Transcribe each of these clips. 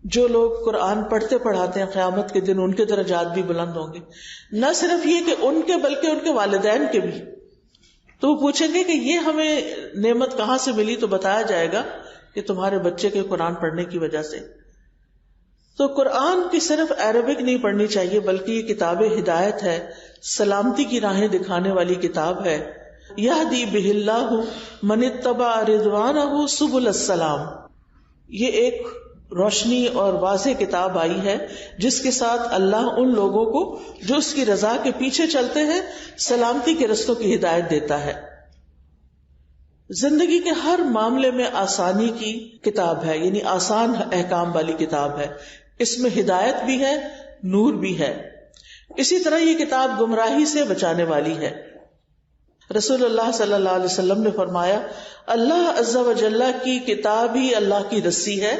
جو لوگ قرآن پڑھتے پڑھاتے ہیں قیامت کے دن ان کے درجات بھی بلند ہوں گے. نہ صرف یہ کہ ان کے بلکہ ان کے والدین کے بھی. تو وہ پوچھیں گے کہ یہ ہمیں نعمت کہاں سے ملی؟ تو بتایا جائے گا کہ تمہارے بچے کے قرآن پڑھنے کی وجہ سے. تو قرآن کی صرف عربک نہیں پڑھنی چاہیے بلکہ یہ کتاب ہدایت ہے، سلامتی کی راہیں دکھانے والی کتاب ہے. یہدی بہ اللہ من اتبع رضوانہ سبل السلام. یہ ایک روشنی اور واضح کتاب آئی ہے جس کے ساتھ اللہ ان لوگوں کو جو اس کی رضا کے پیچھے چلتے ہیں سلامتی کے رستوں کی ہدایت دیتا ہے. زندگی کے ہر معاملے میں آسانی کی کتاب ہے، یعنی آسان احکام والی کتاب ہے. اس میں ہدایت بھی ہے، نور بھی ہے. اسی طرح یہ کتاب گمراہی سے بچانے والی ہے. رسول اللہ صلی اللہ علیہ وسلم نے فرمایا اللہ عز و جل کی کتاب ہی اللہ کی رسی ہے،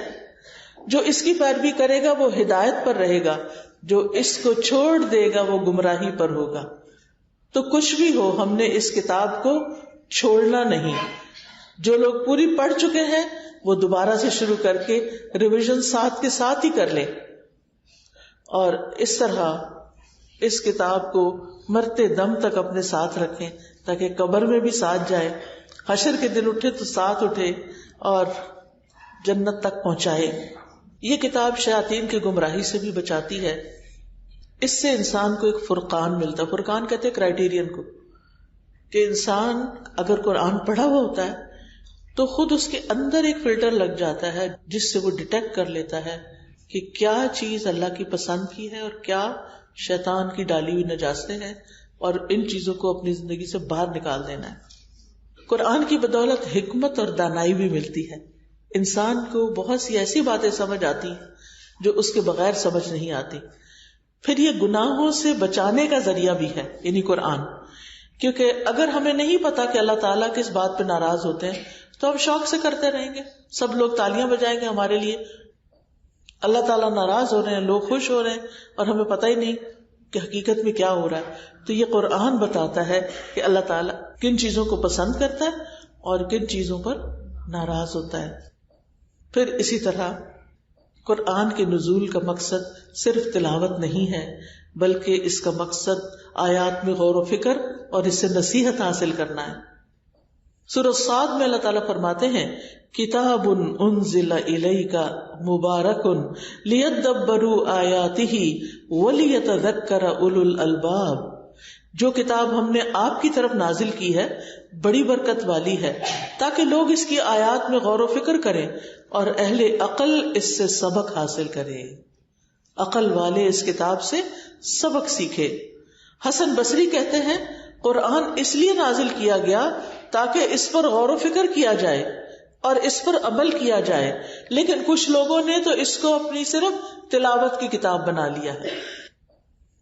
جو اس کی پیروی کرے گا وہ ہدایت پر رہے گا، جو اس کو چھوڑ دے گا وہ گمراہی پر ہوگا. تو کچھ بھی ہو ہم نے اس کتاب کو چھوڑنا نہیں. جو لوگ پوری پڑھ چکے ہیں وہ دوبارہ سے شروع کر کے ریویژن ساتھ کے ساتھ ہی کر لیں، اور اس طرح اس کتاب کو مرتے دم تک اپنے ساتھ رکھیں تاکہ قبر میں بھی ساتھ جائے، حشر کے دن اٹھے تو ساتھ اٹھے اور جنت تک پہنچائے. یہ کتاب شیاطین کی گمراہی سے بھی بچاتی ہے. اس سے انسان کو ایک فرقان ملتا ہے. فرقان کہتے ہیں کرائیٹیرین کو، کہ انسان اگر قرآن پڑھا ہوا ہوتا ہے تو خود اس کے اندر ایک فلٹر لگ جاتا ہے جس سے وہ ڈیٹیکٹ کر لیتا ہے کہ کیا چیز اللہ کی پسند کی ہے اور کیا شیطان کی ڈالی ہوئی نجاستیں ہیں، اور ان چیزوں کو اپنی زندگی سے باہر نکال دینا ہے. قرآن کی بدولت حکمت اور دانائی بھی ملتی ہے. انسان کو بہت سی ایسی باتیں سمجھ آتی ہیں جو اس کے بغیر سمجھ نہیں آتی. پھر یہ گناہوں سے بچانے کا ذریعہ بھی ہے، یعنی قرآن. کیونکہ اگر ہمیں نہیں پتا کہ اللہ تعالیٰ کس بات پہ ناراض ہوتے ہیں تو ہم شوق سے کرتے رہیں گے. سب لوگ تالیاں بجائیں گے ہمارے لیے، اللہ تعالیٰ ناراض ہو رہے ہیں، لوگ خوش ہو رہے ہیں، اور ہمیں پتہ ہی نہیں کہ حقیقت میں کیا ہو رہا ہے. تو یہ قرآن بتاتا ہے کہ اللہ تعالیٰ کن چیزوں کو پسند کرتا ہے اور کن چیزوں پر ناراض ہوتا ہے. پھر اسی طرح قرآن کے نزول کا مقصد صرف تلاوت نہیں ہے بلکہ اس کا مقصد آیات میں غور و فکر اور اس سے نصیحت حاصل کرنا ہے. سورہ صاد میں اللہ تعالیٰ فرماتے ہیں کتاب انزل الیک مبارک لیدبروا آیاتہ ولیتذکر اولو الالباب. جو کتاب ہم نے آپ کی طرف نازل کی ہے بڑی برکت والی ہے تاکہ لوگ اس کی آیات میں غور و فکر کریں اور اہل عقل اس سے سبق حاصل کریں. عقل والے اس کتاب سے سبق سیکھے. حسن بصری کہتے ہیں قرآن اس لیے نازل کیا گیا تاکہ اس پر غور و فکر کیا جائے اور اس پر عمل کیا جائے، لیکن کچھ لوگوں نے تو اس کو اپنی صرف تلاوت کی کتاب بنا لیا ہے.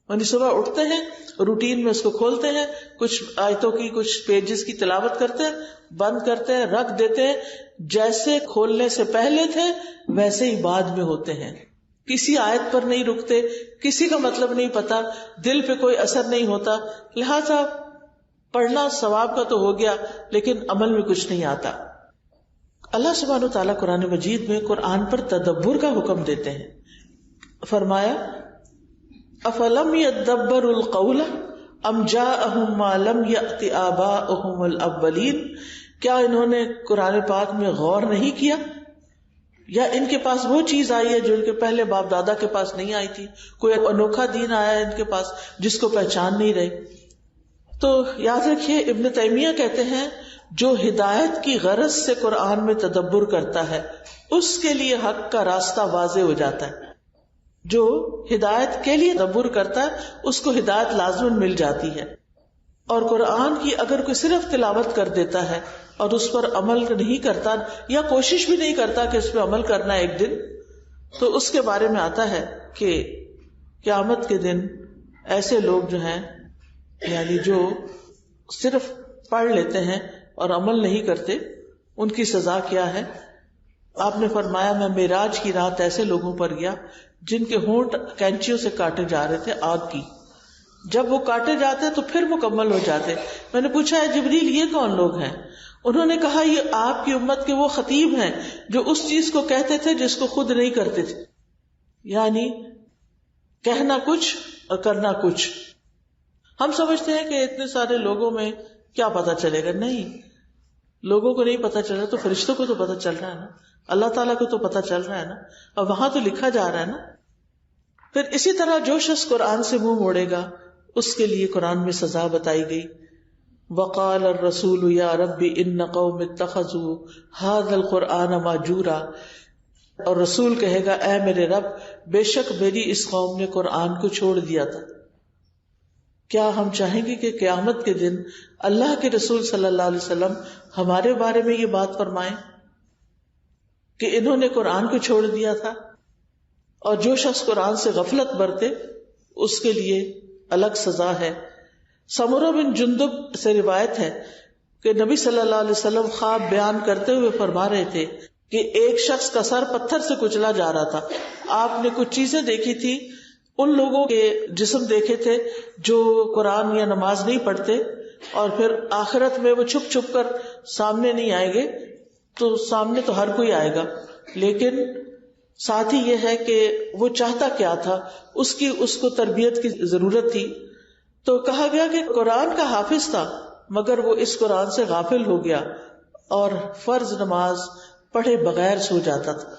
یعنی صبح اٹھتے ہیں روٹین میں اس کو کھولتے ہیں، کچھ آیتوں کی کچھ پیجز کی تلاوت کرتے ہیں، بند کرتے ہیں، رکھ دیتے ہیں. جیسے کھولنے سے پہلے تھے ویسے ہی بعد میں ہوتے ہیں. کسی آیت پر نہیں رکتے، کسی کا مطلب نہیں پتا، دل پہ کوئی اثر نہیں ہوتا. لہذا پڑھنا ثواب کا تو ہو گیا لیکن عمل میں کچھ نہیں آتا. اللہ سبحانہ وتعالیٰ قرآن مجید میں قرآن پر تدبر کا حکم دیتے ہیں. فرمایا افلم یدبروا القول ام جاءہم ما لم یأت آباؤہم الاولین. کیا انہوں نے قرآن پاک میں غور نہیں کیا، یا ان کے پاس وہ چیز آئی ہے جو ان کے پہلے باپ دادا کے پاس نہیں آئی تھی؟ کوئی انوکھا دین آیا ہے ان کے پاس جس کو پہچان نہیں رہے. تو یاد رکھیے ابن تیمیہ کہتے ہیں جو ہدایت کی غرض سے قرآن میں تدبر کرتا ہے اس کے لیے حق کا راستہ واضح ہو جاتا ہے. جو ہدایت کے لیے تدبر کرتا ہے اس کو ہدایت لازماً مل جاتی ہے. اور قرآن کی اگر کوئی صرف تلاوت کر دیتا ہے اور اس پر عمل نہیں کرتا یا کوشش بھی نہیں کرتا کہ اس پہ عمل کرنا ایک دن، تو اس کے بارے میں آتا ہے کہ قیامت کے دن ایسے لوگ جو ہیں، یعنی جو صرف پڑھ لیتے ہیں اور عمل نہیں کرتے، ان کی سزا کیا ہے. آپ نے فرمایا میں معراج کی رات ایسے لوگوں پر گیا جن کے ہونٹ کینچیوں سے کاٹے جا رہے تھے آگ کی. جب وہ کاٹے جاتے تو پھر مکمل ہو جاتے. میں نے پوچھا ہے جبریل یہ کون لوگ ہیں؟ انہوں نے کہا یہ آپ کی امت کے وہ خطیب ہیں جو اس چیز کو کہتے تھے جس کو خود نہیں کرتے تھے. یعنی کہنا کچھ اور کرنا کچھ. ہم سمجھتے ہیں کہ اتنے سارے لوگوں میں کیا پتا چلے گا. نہیں، لوگوں کو نہیں پتا چل رہا تو فرشتوں کو تو پتا چل رہا ہے نا، اللہ تعالیٰ کو تو پتا چل رہا ہے نا، اور وہاں تو لکھا جا رہا ہے نا. پھر اسی طرح جو شخص قرآن سے منہ موڑے گا اس کے لیے قرآن میں سزا بتائی گئی. وقال الرسول یا رب ان قوم اتخذوا هذا القرآن مہجورا، اور رسول کہے گا اے میرے رب بے شک میری اس قوم نے قرآن کو چھوڑ دیا تھا. کیا ہم چاہیں گے کہ قیامت کے دن اللہ کے رسول صلی اللہ علیہ وسلم ہمارے بارے میں یہ بات فرمائیں کہ انہوں نے قرآن کو چھوڑ دیا تھا؟ اور جو شخص قرآن سے غفلت برتے اس کے لیے الگ سزا ہے. سمرہ بن جندب سے روایت ہے کہ نبی صلی اللہ علیہ وسلم خواب بیان کرتے ہوئے فرما رہے تھے کہ ایک شخص کا سر پتھر سے کچلا جا رہا تھا. آپ نے کچھ چیزیں دیکھی تھی، ان لوگوں کے جسم دیکھے تھے جو قرآن یا نماز نہیں پڑھتے، اور پھر آخرت میں وہ چھپ چھپ کر سامنے نہیں آئیں گے. تو سامنے تو ہر کوئی آئے گا، لیکن ساتھ ہی یہ ہے کہ وہ چاہتا کیا تھا، اس کو تربیت کی ضرورت تھی. تو کہا گیا کہ قرآن کا حافظ تھا مگر وہ اس قرآن سے غافل ہو گیا اور فرض نماز پڑھے بغیر سو جاتا تھا.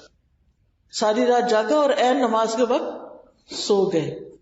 ساری رات جاگا اور عین نماز کے وقت سو گئے.